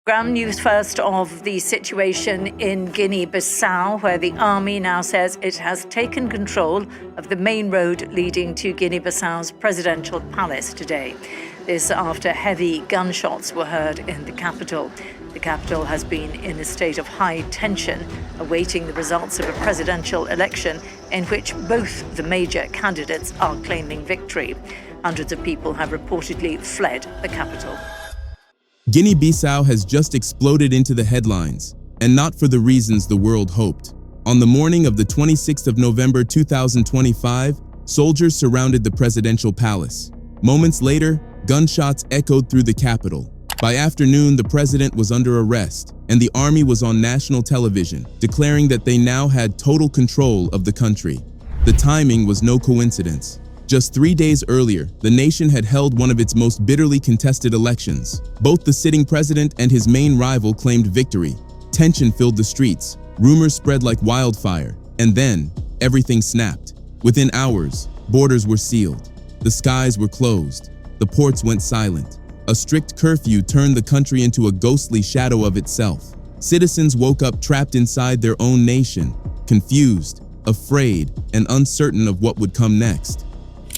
Ground news first of the situation in Guinea-Bissau, where the army now says it has taken control of the main road leading to Guinea-Bissau's presidential palace today. This after heavy gunshots were heard in the capital. The capital has been in a state of high tension, awaiting the results of a presidential election in which both the major candidates are claiming victory. Hundreds of people have reportedly fled the capital. Guinea-Bissau has just exploded into the headlines, and not for the reasons the world hoped. On the morning of the 26th of November 2025, soldiers surrounded the presidential palace. Moments later, gunshots echoed through the capital. By afternoon, the president was under arrest, and the army was on national television, declaring that they now had total control of the country. The timing was no coincidence. Just 3 days earlier, the nation had held one of its most bitterly contested elections. Both the sitting president and his main rival claimed victory. Tension filled the streets, rumors spread like wildfire, and then everything snapped. Within hours, borders were sealed. The skies were closed. The ports went silent. A strict curfew turned the country into a ghostly shadow of itself. Citizens woke up trapped inside their own nation, confused, afraid, and uncertain of what would come next.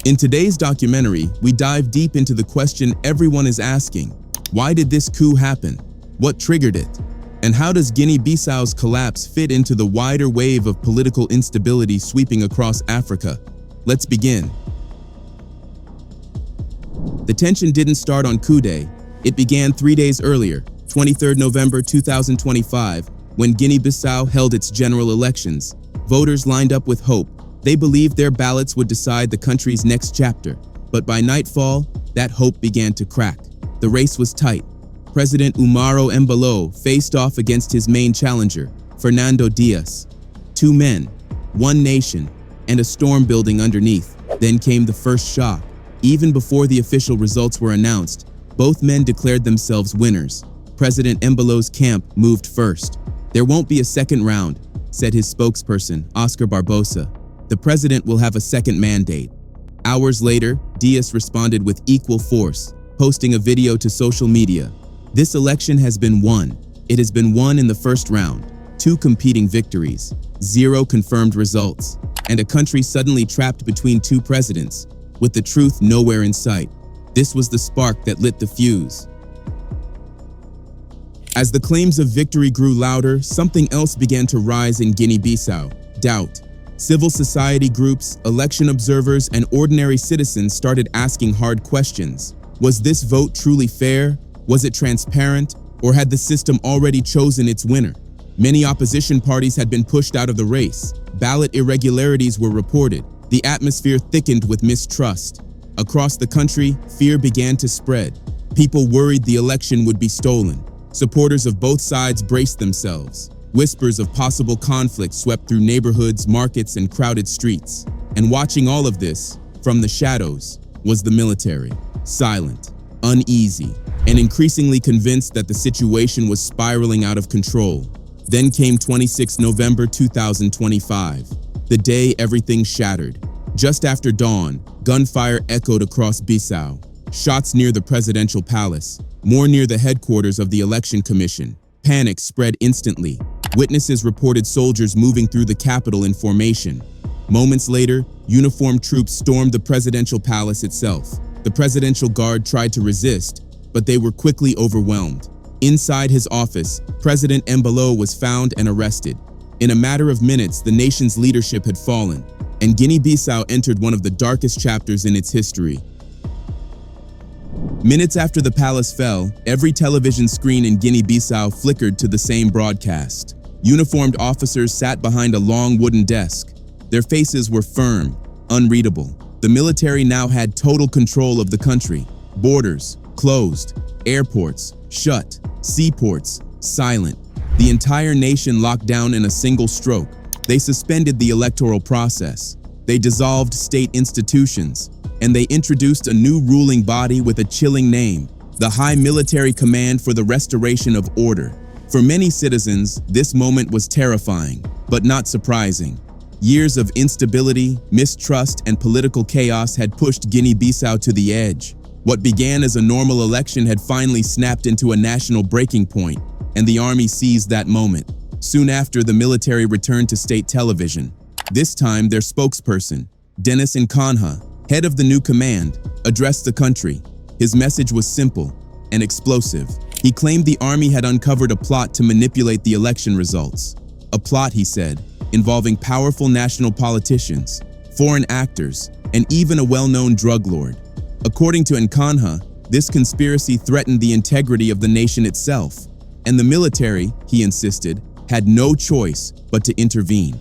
In today's documentary, we dive deep into the question everyone is asking. Why did this coup happen? What triggered it? And how does Guinea-Bissau's collapse fit into the wider wave of political instability sweeping across Africa? Let's begin. The tension didn't start on coup day. It began 3 days earlier, 23rd November 2025, when Guinea-Bissau held its general elections. Voters lined up with hope. They believed their ballots would decide the country's next chapter. But by nightfall, that hope began to crack. The race was tight. President Umaro Embaló faced off against his main challenger, Fernando Dias. Two men, one nation, and a storm building underneath. Then came the first shock. Even before the official results were announced, both men declared themselves winners. President Embaló's camp moved first. "There won't be a second round," said his spokesperson, Oscar Barbosa. "The president will have a second mandate." Hours later, Dias responded with equal force, posting a video to social media. "This election has been won. It has been won in the first round. 2 competing victories, 0 confirmed results, and a country suddenly trapped between 2 presidents, with the truth nowhere in sight." This was the spark that lit the fuse. As the claims of victory grew louder, something else began to rise in Guinea-Bissau: doubt. Civil society groups, election observers, and ordinary citizens started asking hard questions. Was this vote truly fair? Was it transparent? Or had the system already chosen its winner? Many opposition parties had been pushed out of the race. Ballot irregularities were reported. The atmosphere thickened with mistrust. Across the country, fear began to spread. People worried the election would be stolen. Supporters of both sides braced themselves. Whispers of possible conflict swept through neighborhoods, markets, and crowded streets. And watching all of this, from the shadows, was the military. Silent, uneasy, and increasingly convinced that the situation was spiraling out of control. Then came 26 November 2025, the day everything shattered. Just after dawn, gunfire echoed across Bissau. Shots near the presidential palace, more near the headquarters of the election commission. Panic spread instantly. Witnesses reported soldiers moving through the capital in formation. Moments later, uniformed troops stormed the presidential palace itself. The presidential guard tried to resist, but they were quickly overwhelmed. Inside his office, President Umaro was found and arrested. In a matter of minutes, the nation's leadership had fallen, and Guinea-Bissau entered one of the darkest chapters in its history. Minutes after the palace fell, every television screen in Guinea-Bissau flickered to the same broadcast. Uniformed officers sat behind a long wooden desk. Their faces were firm, unreadable. The military now had total control of the country. Borders closed, airports shut, seaports silent. The entire nation locked down in a single stroke. They suspended the electoral process. They dissolved state institutions. And they introduced a new ruling body with a chilling name: the High Military Command for the Restoration of Order. For many citizens, this moment was terrifying, but not surprising. Years of instability, mistrust, and political chaos had pushed Guinea-Bissau to the edge. What began as a normal election had finally snapped into a national breaking point, and the army seized that moment. Soon after, the military returned to state television. This time, their spokesperson, Dennis Nkanha, head of the new command, addressed the country. His message was simple and explosive. He claimed the army had uncovered a plot to manipulate the election results. A plot, he said, involving powerful national politicians, foreign actors, and even a well-known drug lord. According to Nkanha, this conspiracy threatened the integrity of the nation itself, and the military, he insisted, had no choice but to intervene.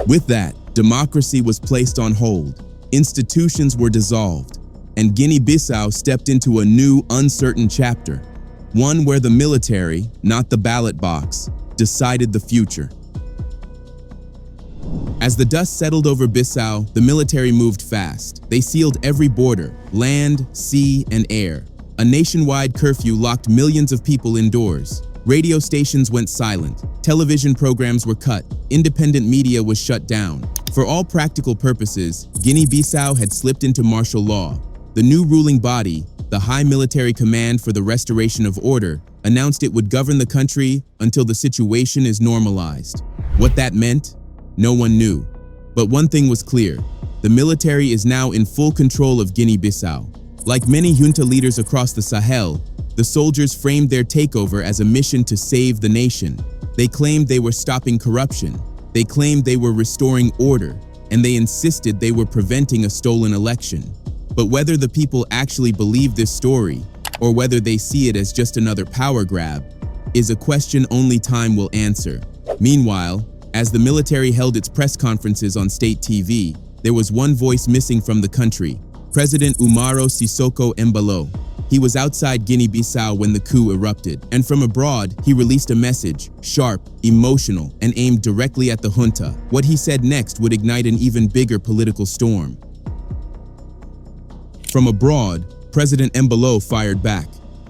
With that, democracy was placed on hold, institutions were dissolved, and Guinea-Bissau stepped into a new, uncertain chapter, one where the military, not the ballot box, decided the future. As the dust settled over Bissau, the military moved fast. They sealed every border, land, sea, and air. A nationwide curfew locked millions of people indoors. Radio stations went silent. Television programs were cut. Independent media was shut down. For all practical purposes, Guinea-Bissau had slipped into martial law. The new ruling body, the High Military Command for the Restoration of Order, announced it would govern the country until the situation is normalized. What that meant? No one knew. But one thing was clear. The military is now in full control of Guinea-Bissau. Like many junta leaders across the Sahel, the soldiers framed their takeover as a mission to save the nation. They claimed they were stopping corruption. They claimed they were restoring order, and they insisted they were preventing a stolen election. But whether the people actually believe this story, or whether they see it as just another power grab, is a question only time will answer. Meanwhile, as the military held its press conferences on state TV, there was one voice missing from the country: President Umaro Sissoco Embaló. He was outside Guinea-Bissau when the coup erupted, and from abroad, he released a message, sharp, emotional, and aimed directly at the junta. What he said next would ignite an even bigger political storm. From abroad, President Embaló fired back.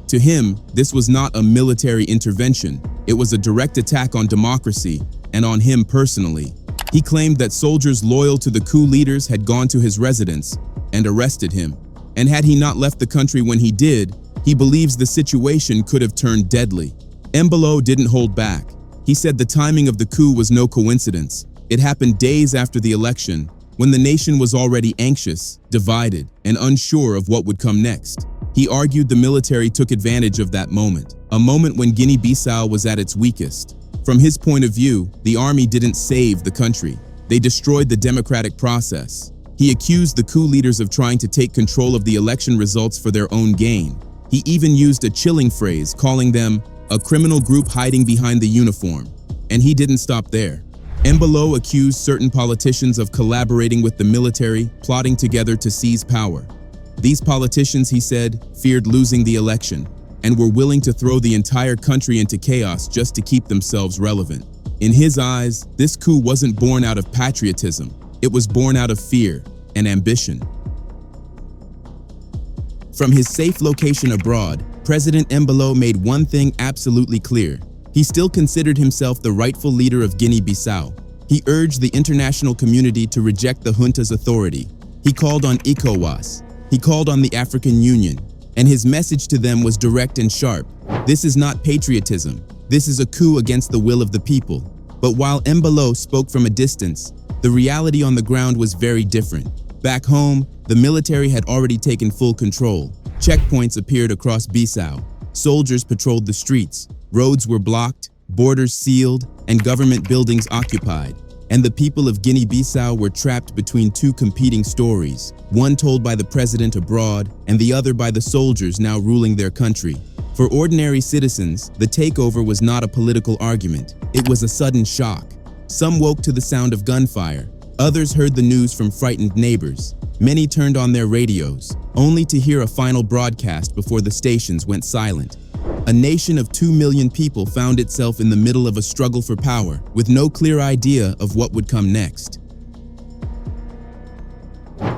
To him, this was not a military intervention. It was a direct attack on democracy, and on him personally. He claimed that soldiers loyal to the coup leaders had gone to his residence and arrested him. And had he not left the country when he did, he believes the situation could have turned deadly. Embaló didn't hold back. He said the timing of the coup was no coincidence. It happened days after the election, when the nation was already anxious, divided, and unsure of what would come next. He argued the military took advantage of that moment, a moment when Guinea-Bissau was at its weakest. From his point of view, the army didn't save the country. They destroyed the democratic process. He accused the coup leaders of trying to take control of the election results for their own gain. He even used a chilling phrase, calling them a criminal group hiding behind the uniform. And he didn't stop there. Embaló accused certain politicians of collaborating with the military, plotting together to seize power. These politicians, he said, feared losing the election and were willing to throw the entire country into chaos just to keep themselves relevant. In his eyes, this coup wasn't born out of patriotism. It was born out of fear and ambition. From his safe location abroad, President Embaló made one thing absolutely clear. He still considered himself the rightful leader of Guinea-Bissau. He urged the international community to reject the junta's authority. He called on ECOWAS. He called on the African Union. And his message to them was direct and sharp. This is not patriotism. This is a coup against the will of the people. But while Embaló spoke from a distance, the reality on the ground was very different. Back home, the military had already taken full control. Checkpoints appeared across Bissau. Soldiers patrolled the streets. Roads were blocked, borders sealed, and government buildings occupied. And the people of Guinea-Bissau were trapped between two competing stories, one told by the president abroad and the other by the soldiers now ruling their country. For ordinary citizens, the takeover was not a political argument. It was a sudden shock. Some woke to the sound of gunfire. Others heard the news from frightened neighbors. Many turned on their radios, only to hear a final broadcast before the stations went silent. A nation of 2 million people found itself in the middle of a struggle for power, with no clear idea of what would come next.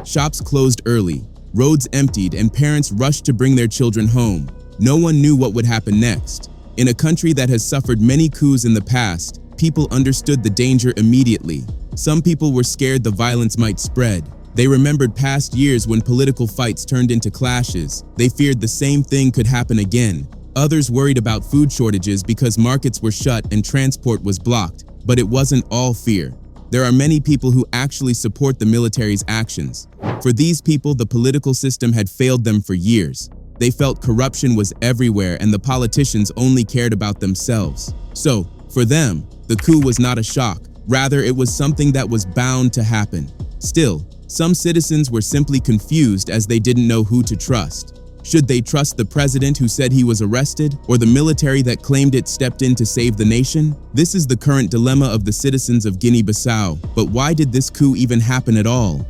Shops closed early, roads emptied, and parents rushed to bring their children home. No one knew what would happen next. In a country that has suffered many coups in the past, people understood the danger immediately. Some people were scared the violence might spread. They remembered past years when political fights turned into clashes. They feared the same thing could happen again. Others worried about food shortages because markets were shut and transport was blocked. But it wasn't all fear. There are many people who actually support the military's actions. For these people, the political system had failed them for years. They felt corruption was everywhere and the politicians only cared about themselves. So, for them, the coup was not a shock. Rather, it was something that was bound to happen. Still, some citizens were simply confused as they didn't know who to trust. Should they trust the president who said he was arrested, or the military that claimed it stepped in to save the nation? This is the current dilemma of the citizens of Guinea-Bissau. But why did this coup even happen at all?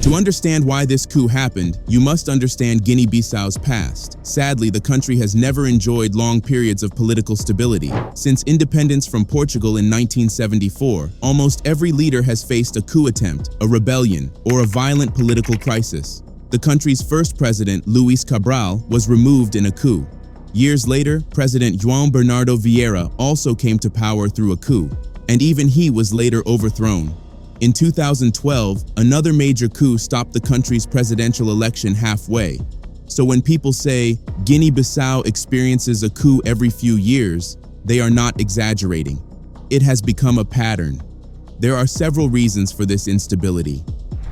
To understand why this coup happened, you must understand Guinea-Bissau's past. Sadly, the country has never enjoyed long periods of political stability. Since independence from Portugal in 1974, almost every leader has faced a coup attempt, a rebellion, or a violent political crisis. The country's first president, Luis Cabral, was removed in a coup. Years later, President João Bernardo Vieira also came to power through a coup, and even he was later overthrown. In 2012, another major coup stopped the country's presidential election halfway. So when people say Guinea-Bissau experiences a coup every few years, they are not exaggerating. It has become a pattern. There are several reasons for this instability.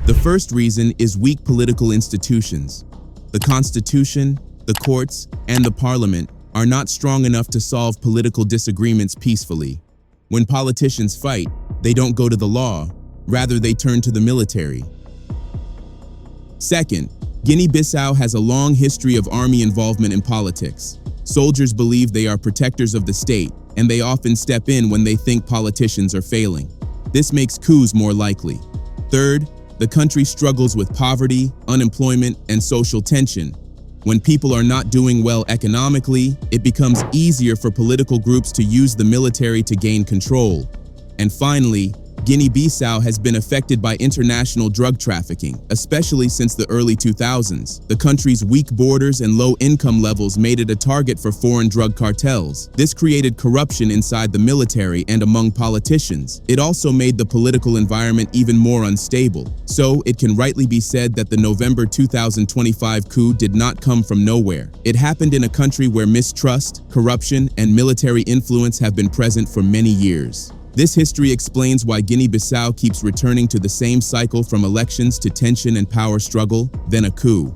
The first reason is weak political institutions. The constitution, the courts, and the parliament are not strong enough to solve political disagreements peacefully. When politicians fight, they don't go to the law. Rather, they turn to the military. Second, Guinea-Bissau has a long history of army involvement in politics. Soldiers believe they are protectors of the state, and they often step in when they think politicians are failing. This makes coups more likely. Third, the country struggles with poverty, unemployment, and social tension. When people are not doing well economically, it becomes easier for political groups to use the military to gain control. And finally, Guinea-Bissau has been affected by international drug trafficking, especially since the early 2000s. The country's weak borders and low income levels made it a target for foreign drug cartels. This created corruption inside the military and among politicians. It also made the political environment even more unstable. So, it can rightly be said that the November 2025 coup did not come from nowhere. It happened in a country where mistrust, corruption, and military influence have been present for many years. This history explains why Guinea-Bissau keeps returning to the same cycle from elections to tension and power struggle, then a coup.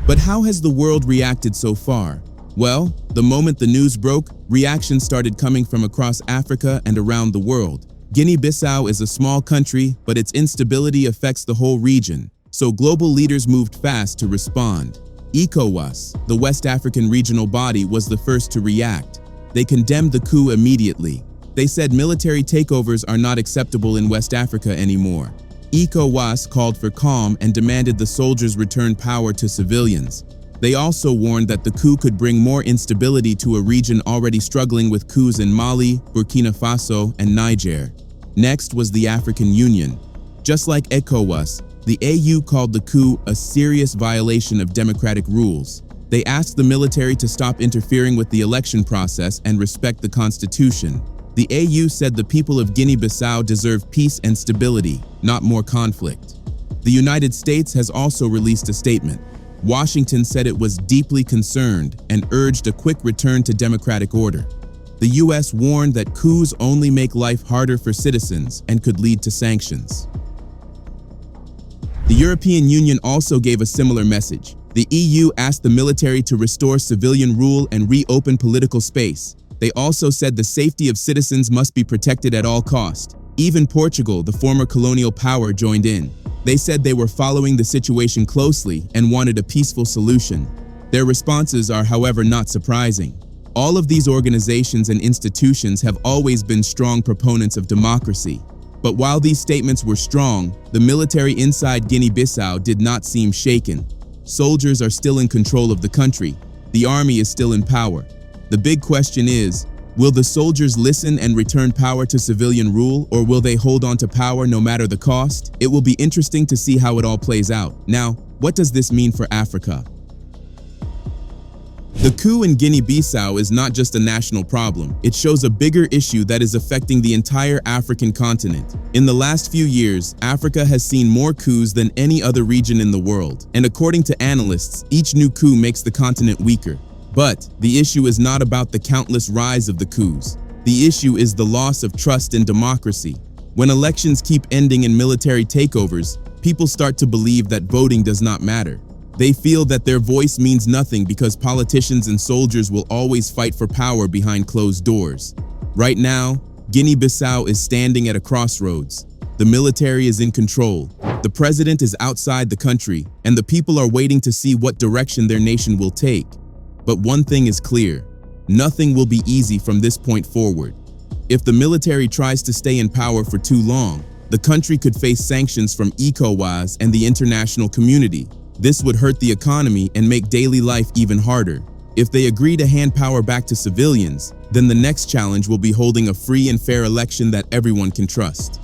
But how has the world reacted so far? Well, the moment the news broke, reactions started coming from across Africa and around the world. Guinea-Bissau is a small country, but its instability affects the whole region, so global leaders moved fast to respond. ECOWAS, the West African regional body, was the first to react. They condemned the coup immediately. They said military takeovers are not acceptable in West Africa anymore. ECOWAS called for calm and demanded the soldiers return power to civilians. They also warned that the coup could bring more instability to a region already struggling with coups in Mali, Burkina Faso, and Niger. Next was the African Union. Just like ECOWAS, the AU called the coup a serious violation of democratic rules. They asked the military to stop interfering with the election process and respect the constitution. The AU said the people of Guinea-Bissau deserve peace and stability, not more conflict. The United States has also released a statement. Washington said it was deeply concerned and urged a quick return to democratic order. The US warned that coups only make life harder for citizens and could lead to sanctions. The European Union also gave a similar message. The EU asked the military to restore civilian rule and reopen political space. They also said the safety of citizens must be protected at all costs. Even Portugal, the former colonial power, joined in. They said they were following the situation closely and wanted a peaceful solution. Their responses are, however, not surprising. All of these organizations and institutions have always been strong proponents of democracy. But while these statements were strong, the military inside Guinea-Bissau did not seem shaken. Soldiers are still in control of the country. The army is still in power. The big question is, will the soldiers listen and return power to civilian rule, or will they hold on to power no matter the cost? It will be interesting to see how it all plays out. Now, what does this mean for Africa? The coup in Guinea-Bissau is not just a national problem, it shows a bigger issue that is affecting the entire African continent. In the last few years, Africa has seen more coups than any other region in the world, and according to analysts, each new coup makes the continent weaker. But the issue is not about the countless rise of the coups. The issue is the loss of trust in democracy. When elections keep ending in military takeovers, people start to believe that voting does not matter. They feel that their voice means nothing because politicians and soldiers will always fight for power behind closed doors. Right now, Guinea-Bissau is standing at a crossroads. The military is in control. The president is outside the country, and the people are waiting to see what direction their nation will take. But one thing is clear: nothing will be easy from this point forward. If the military tries to stay in power for too long, the country could face sanctions from ECOWAS and the international community. This would hurt the economy and make daily life even harder. If they agree to hand power back to civilians, then the next challenge will be holding a free and fair election that everyone can trust.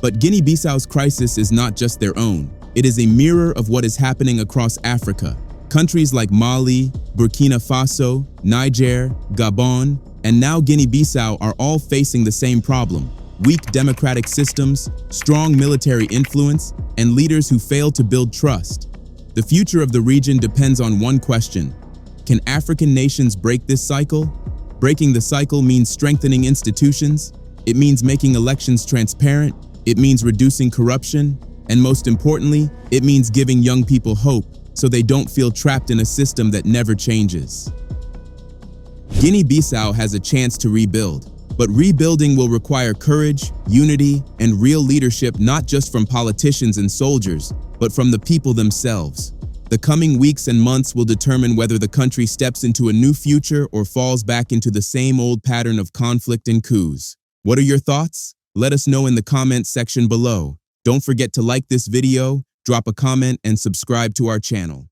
But Guinea-Bissau's crisis is not just their own. It is a mirror of what is happening across Africa. Countries like Mali, Burkina Faso, Niger, Gabon, and now Guinea-Bissau are all facing the same problem: weak democratic systems, strong military influence, and leaders who fail to build trust. The future of the region depends on one question: can African nations break this cycle? Breaking the cycle means strengthening institutions, it means making elections transparent, it means reducing corruption, and most importantly, it means giving young people hope so they don't feel trapped in a system that never changes. Guinea-Bissau has a chance to rebuild. But rebuilding will require courage, unity, and real leadership, not just from politicians and soldiers, but from the people themselves. The coming weeks and months will determine whether the country steps into a new future or falls back into the same old pattern of conflict and coups. What are your thoughts? Let us know in the comments section below. Don't forget to like this video, drop a comment, and subscribe to our channel.